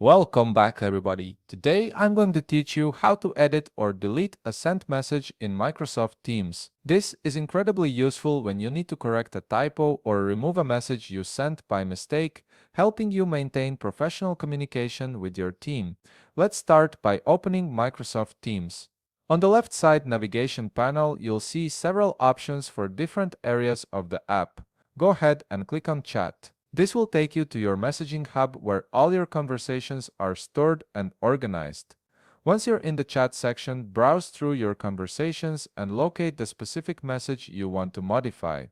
Welcome back, everybody. Today I'm going to teach you how to edit or delete a sent message in Microsoft Teams. This is incredibly useful when you need to correct a typo or remove a message you sent by mistake, helping you maintain professional communication with your team. Let's start by opening Microsoft Teams. On the left side navigation panel, you'll see several options for different areas of the app. Go ahead and click on Chat. This will take you to your messaging hub where all your conversations are stored and organized. Once you're in the chat section, browse through your conversations and locate the specific message you want to modify.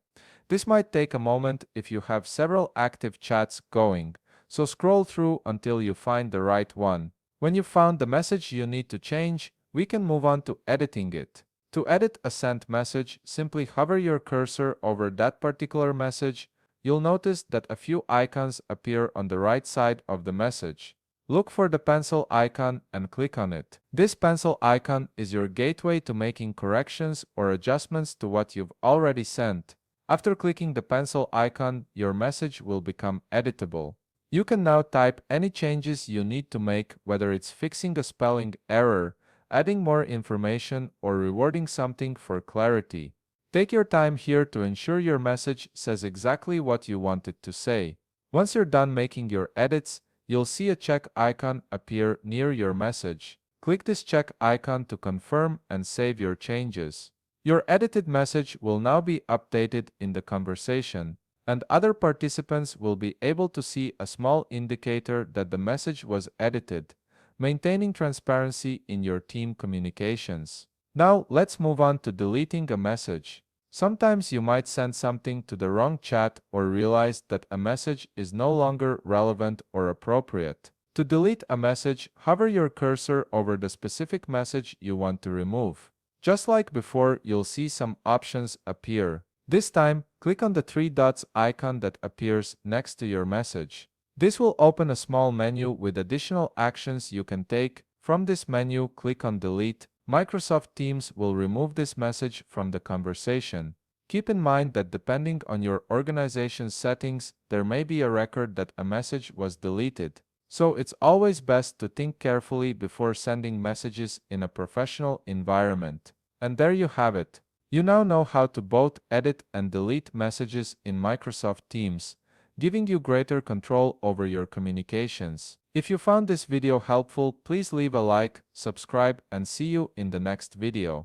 This might take a moment if you have several active chats going, so scroll through until you find the right one. When you've found the message you need to change, we can move on to editing it. To edit a sent message, simply hover your cursor over that particular message. You'll notice that a few icons appear on the right side of the message. Look for the pencil icon and click on it. This pencil icon is your gateway to making corrections or adjustments to what you've already sent. After clicking the pencil icon, your message will become editable. You can now type any changes you need to make, whether it's fixing a spelling error, adding more information, or rewording something for clarity. Take your time here to ensure your message says exactly what you want it to say. Once you're done making your edits, you'll see a check icon appear near your message. Click this check icon to confirm and save your changes. Your edited message will now be updated in the conversation, and other participants will be able to see a small indicator that the message was edited, maintaining transparency in your team communications. Now, let's move on to deleting a message. Sometimes you might send something to the wrong chat or realize that a message is no longer relevant or appropriate. To delete a message, hover your cursor over the specific message you want to remove. Just like before, you'll see some options appear. This time, click on the three dots icon that appears next to your message. This will open a small menu with additional actions you can take. From this menu, click on Delete. Microsoft Teams will remove this message from the conversation. Keep in mind that depending on your organization's settings, there may be a record that a message was deleted. So it's always best to think carefully before sending messages in a professional environment. And there you have it. You now know how to both edit and delete messages in Microsoft Teams, giving you greater control over your communications. If you found this video helpful, please leave a like, subscribe, and see you in the next video.